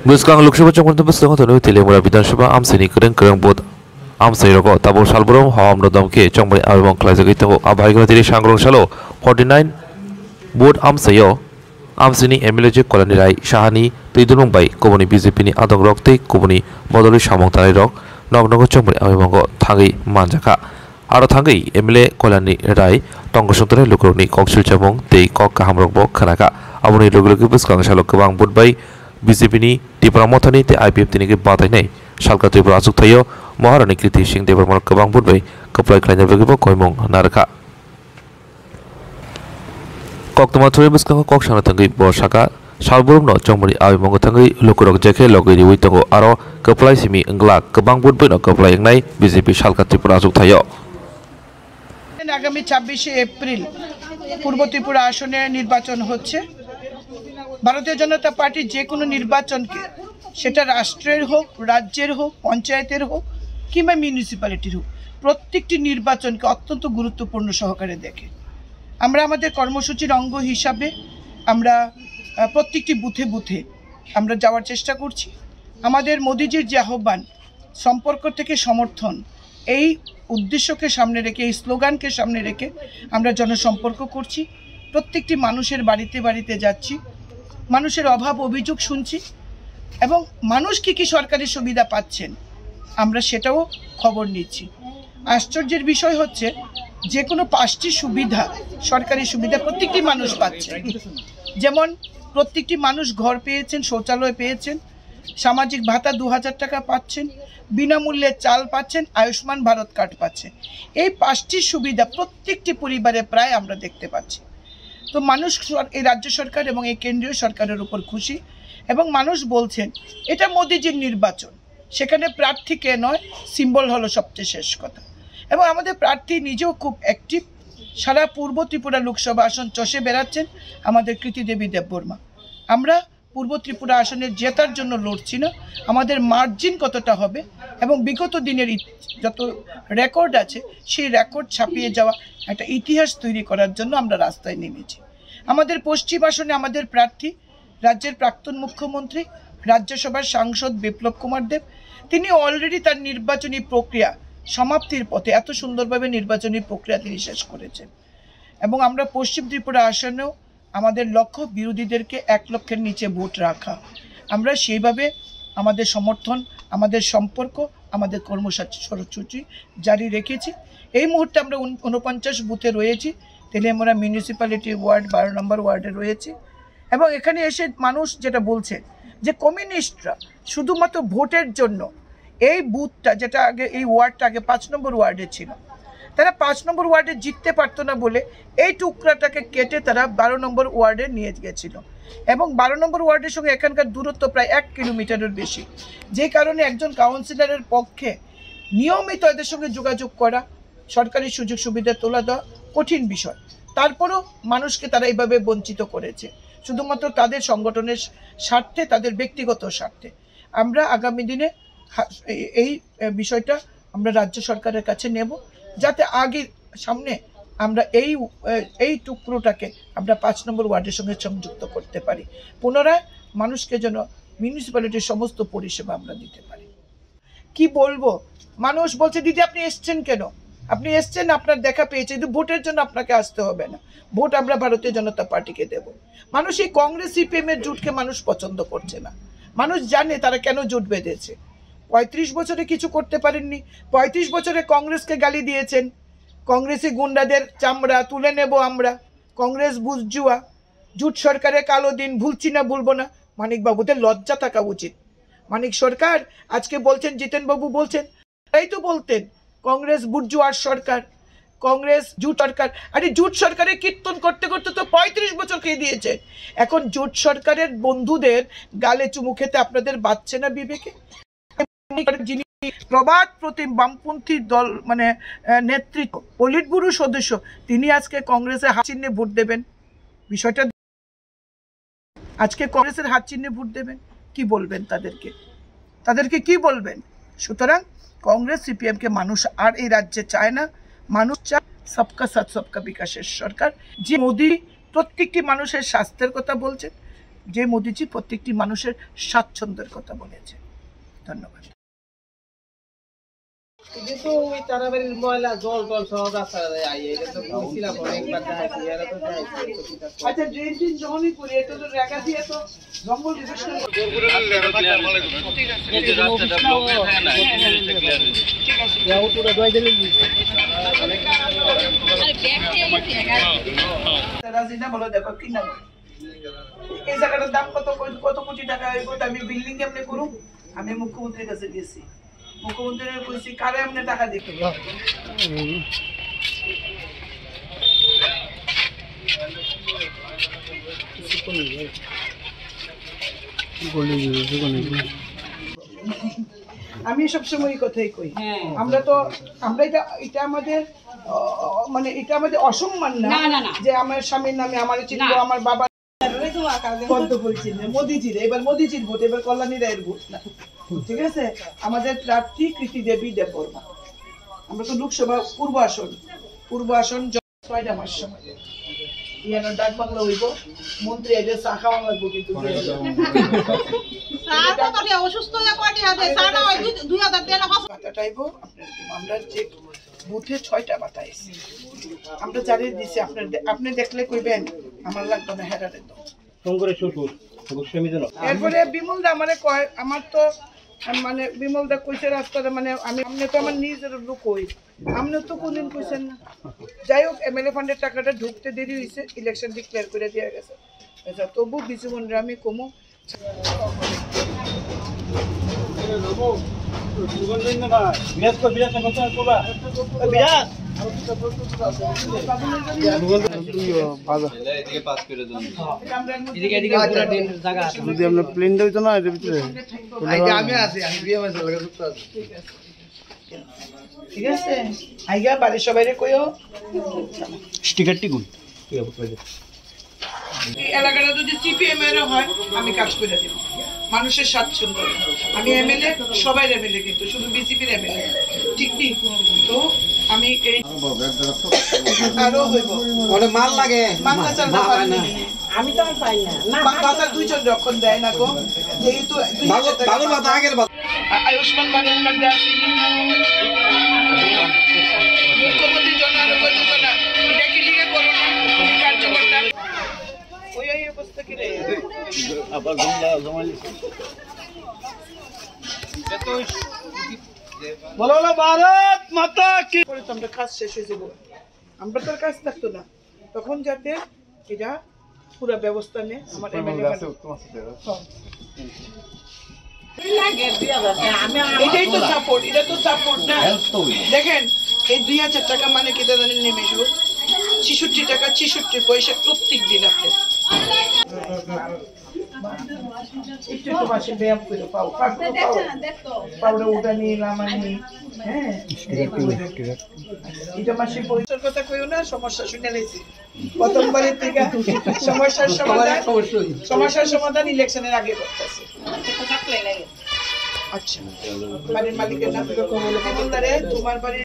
Buskang Luxembourg Chongkong Busong to Telemura Bidanshaba Amsini Kereng Bot Amsay Roko Tabo Salbrom Hom Rodom K Chongbai Album Classic Abai Shangrong Shalo 49 Bot Amsayo Amsini Emilage Colony Rai Shahani Tidung by Komoni BJP Adong Rock Take Komoni Modoli Shamong Tari Rock Nog Nogo Chongbai Album Tangi Manjaka Aro Tangi Emile Colony Rai Tongosutare Lukroni Koksul Chamong Te Kok Hamrock Bok Kanaka Amoni Lugu Buskang Shalo Kabang Bot by BJP ni Dipramothani te IPF tinike batai nei salka tripura asuk thayo Maharani Kriti Singh Devarman kabang budbai kaplai khlaina begibo koimong naraka koktoma thuri buskang kok sana thangai borsaka salburum no chongmari abimong thangai lukurok jekhe logai riwi tango aro kaplai simi engla kabang budbai no kaplai engnai BJP salka tripura asuk thayo আগামী ২৬শে April পূর্ব ত্রিপুরা আসনে নির্বাচন হচ্ছে। ভারতীয় জনতা party যে কোনো নির্বাচনকে সেটা রাষ্ট্রের হোক, রাজ্যের হোক, পঞ্চায়েতের হোক কিংবা মিউনিসিপ্যালিটির হোক, প্রত্যেকটি নির্বাচনকে অত্যন্ত গুরুত্বপূর্ণ সহকারে দেখে। আমরা আমাদের কর্মসূচির অঙ্গ হিসাবে আমরা প্রত্যেকটি বুথে বুথে আমরা যাওয়ার চেষ্টা করছি। আমাদের মোদিজির যে আহ্বান সম্পর্ক থেকে সমর্থন, এই উদ্দেশ্যকে সামনে রেখে, এই স্লোগানকে সামনে রেখে আমরা জনসম্পর্ক করছি। প্রত্যেকটি মানুষের বাড়িতে বাড়িতে যাচ্ছি, মানুষের অভাব অভিযোগ শুনছি এবং মানুষ কী কী সরকারি সুবিধা পাচ্ছেন আমরা সেটাও খবর নিচ্ছি। আশ্চর্যের বিষয় হচ্ছে যে কোনো ৫টি সুবিধা, সরকারি সুবিধা প্রত্যেকটি মানুষ পাচ্ছে। যেমন প্রত্যেকটি মানুষ ঘর পেয়েছেন, শৌচালয় পেয়েছেন, সামাজিক ভাতা ২০০০ টাকা পাচ্ছেন, বিনামূল্যে চাল পাচ্ছেন, আয়ুষ্মান ভারত কার্ড পাচ্ছে। এই ৫টি সুবিধা প্রত্যেকটি পরিবারে প্রায় আমরা দেখতে পাচ্ছি। তো মানুষ এই রাজ্য সরকার এবং এই কেন্দ্রীয় সরকারের উপর খুশি এবং মানুষ বলছেন এটা মোদিজির নির্বাচন, সেখানে প্রার্থীকে নয়, সিম্বল হলো সবচেয়ে শেষ কথা। এবং আমাদের প্রার্থী নিজেও খুব অ্যাক্টিভ, সারা পূর্ব ত্রিপুরা লোকসভা আসন চষে বেড়াচ্ছেন আমাদের কৃতিদেবী দেববর্মা। আমরা পূর্ব ত্রিপুরা আসনের জেতার জন্য লড়ছি না, আমাদের মার্জিন কতটা হবে এবং বিগত দিনের যত রেকর্ড আছে সেই রেকর্ড ছাপিয়ে যাওয়া একটা ইতিহাস তৈরি করার জন্য আমরা রাস্তায় নেমেছি। আমাদের পশ্চিম আসনে আমাদের প্রার্থী রাজ্যের প্রাক্তন মুখ্যমন্ত্রী, রাজ্যসভার সাংসদ বিপ্লব কুমার দেব, তিনি অলরেডি তার নির্বাচনী প্রক্রিয়া সমাপ্তির পথে, এত সুন্দরভাবে নির্বাচনী প্রক্রিয়া তিনি শেষ করেছেন। এবং আমরা পশ্চিম ত্রিপুরা আসনেও আমাদের লক্ষ্য বিরোধীদেরকে ১ লক্ষের নিচে ভোট রাখা। আমরা সেইভাবে আমাদের সমর্থন, আমাদের সম্পর্ক, আমাদের কর্মসূচি জারি রেখেছি। এই মুহূর্তে আমরা ৪৯ বুথে রয়েছি, তেলিয়ামুড়া মিউনিসিপ্যালিটি ওয়ার্ড ১২ নম্বর ওয়ার্ডে রয়েছে। এবং এখানে এসে মানুষ যেটা বলছে যে কমিউনিস্টরা শুধুমাত্র ভোটের জন্য এই বুথটা, যেটা আগে এই ওয়ার্ডটা আগে ৫ নম্বর ওয়ার্ডে ছিল, তারা ৫ নম্বর ওয়ার্ডে জিততে পারতো না বলে এই টুকরাটাকে কেটে তারা ১২ নম্বর ওয়ার্ডে নিয়ে গেছিল। এবং ১২ নম্বর ওয়ার্ডের সঙ্গে এখানকার দূরত্ব প্রায় ১ কিলোমিটারের বেশি, যে কারণে একজন কাউন্সিলরের পক্ষে নিয়মিত এদের সঙ্গে যোগাযোগ করা, সরকারি সুযোগ সুবিধা তোলা দেওয়া কঠিন বিষয়। তারপরও মানুষকে তারা এইভাবে বঞ্চিত করেছে শুধুমাত্র তাদের সংগঠনের স্বার্থে, তাদের ব্যক্তিগত স্বার্থে। আমরা আগামী দিনে এই বিষয়টা আমরা রাজ্য সরকারের কাছে নেব, যাতে আগে সামনে আমরা এই টুকরোটাকে আমরা ৫ নম্বর ওয়ার্ডের সঙ্গে সংযুক্ত করতে পারি, পুনরায় মানুষকে যেন মিউনিসিপ্যালিটির সমস্ত পরিষেবা আমরা দিতে পারি। কি বলবো, মানুষ বলছে দিদি আপনি এসছেন কেন? আপনি এসছেন, আপনার দেখা পেয়েছে, কিন্তু ভোটের জন্য আপনাকে আসতে হবে না, ভোট আমরা ভারতীয় জনতা পার্টিকে দেব। মানুষ এই কংগ্রেস সিপিএম এর জোটকে মানুষ পছন্দ করছে না। মানুষ জানে তারা কেন জোট বেঁধেছে। ৩৫ বছরে কিছু করতে পারেননি, ৩৫ বছরে কংগ্রেসকে গালি দিয়েছেন, কংগ্রেসি গুন্ডাদের চামড়া তুলে নেব আমরা, কংগ্রেস বুঝজুয়া, জোট সরকারের কালো দিন, ভুলছি না ভুলবো না। মানিকবাবুদের লজ্জা থাকা উচিত। মানিক সরকার আজকে বলছেন, জিতেনবাবু বলছেন, তাই তো বলতেন কংগ্রেস বুর্জুয়ার সরকার, কংগ্রেস জোট সরকার। আরে জোট সরকারের কীর্তন করতে করতে তো ৩৫ বছর খেয়ে দিয়েছে। এখন জোট সরকারের বন্ধুদের গালে চুমু খেতে আপনাদের বাঁচছে না বিবেকে? যিনি প্রবাদ প্রতিম বামপন্থী দল মানে নেতৃত্ব, পলিট ব্যুরো সদস্য, তিনি আজকে কংগ্রেসের হাত চিহ্নে ভোট দেবেন। বিষয়টা আজকে কংগ্রেসের হাত চিহ্নে ভোট দেবেন, কি বলবেন তাদেরকে কি বলবেন? সুতরাং কংগ্রেস সিপিএমকে মানুষ আর এই রাজ্যে চায় না। মানুষ চায় সবকা সাথ সবকা বিকাশের সরকার। যে মোদি প্রত্যেকটি মানুষের স্বাস্থ্যের কথা বলছেন, যে মোদিজি প্রত্যেকটি মানুষের স্বাচ্ছন্দ্যের কথা বলেছে। ধন্যবাদ। যেহেতু ওই তারাবাড়ির ময়লা জল টল সব রাস্তায় আইয়ে এটা তো বলছিলাম অনেকবার দেখাইছি এরা তো দেখাইছি। আচ্ছা ড্রেন টিন যখনই করি এটা তো রেখা দিয়ে তো জঙ্গল বিভীষণ রাজিনা বলো দেখো কি না এই জায়গাটার দাম কত কত কোটি টাকা হইব আমি বিল্ডিং কেমনে করুম। আমি মুখ্যমন্ত্রীর কাছে গেছি, মুখ্যমন্ত্রীর কইছি কারে এমনি টাকা দিতে আমি সবসময় কথাই কই আমরা এটা আমাদের মানে এটা আমাদের অসম্মান না যে আমার স্বামীর নামে আমার চিনবো আমার বাবা মোদিজির এবার মোদিজির ভোট এবার কল্যাণী রায়ের ভোট না, ঠিক আছে। আমাদের প্রার্থী কৃতি দেবী দেববর্মা। আমরা তো লোকসভা পূর্ব আসন 6টা মাস সময় ইয়ানো ডাক বাংলা হইব মন্ত্রী এদের চা খাওয়া লাগবো কিন্তু আমরা যে বুথে 6টা বাতাইছি আমরা জারি দিছি আপনি দেখলে কইবেন আমার লাগবে না হেরারে তো এরপরে বিমল দা মানে কয় আমার তো মানে বিমল দা কইছে রাস্তাতে মানে আমি তো আমার নিজের লোক হই আপনি তো কোনদিন কইছেন না। যাই হোক এমএলএ ফান্ডের টাকাটা ঢুকতে দেরি হয়েছে, ইলেকশন ডিক্লেয়ার করে দেওয়া গেছে। আচ্ছা তবু বিজুমনরা আমি কমু ঠিক আছে আইগা বাড়ির সবাই কইও স্টিকারটি গুণ এলাকাটা যদি সিপিএম এর হয় আমি কাজ করে দেব মানুষের স্বাচ্ছন্দ্য। আমি এমএলএ সবাই এমএলএ কিন্তু শুধু বিজেপির এমএলএ ঠিক ঠিক তো আমি এই আরো হইব ওরে মাল লাগে মাথা চালনা পাই না আমি তো আর পাই না মাথা দুইজন যখন দেয় না গো যেহেতু ভালো মাথা আগের আয়ুষ্মান ভারত কার্ড আছে মুখ্যমন্ত্রী জন আরোগ্য যোজনা এটা কি লিখে করো না কার্যকর্তা ওই এই অবস্থা কি রে আবার জমালি বলো না ভারত মাতা কি করে আমরা কাজ শেষ হয়ে যাব আমরা তো কাজ থাকতো না তখন যাতে এটা পুরো ব্যবস্থা নেই আমার এটাই তো সাপোর্ট এটা তো সাপোর্ট না দেখেন এই 2000 টাকা মানে কেটে জানেন নেমে এসো 66 টাকা 66 পয়সা প্রত্যেক দিন আপনি একটু একটু মাসে ব্যায়াম করে পাও পাউডার ওটা নিলাম আমি হ্যাঁ এটা মাসে পরিচয় কথা কইও না সমস্যা শুনে নিয়েছি প্রথমবারের থেকে সমস্যার সমাধান ইলেকশনের আগে করতেছে। আচ্ছা বাড়ির মালিকের নাম তোমার বাড়ি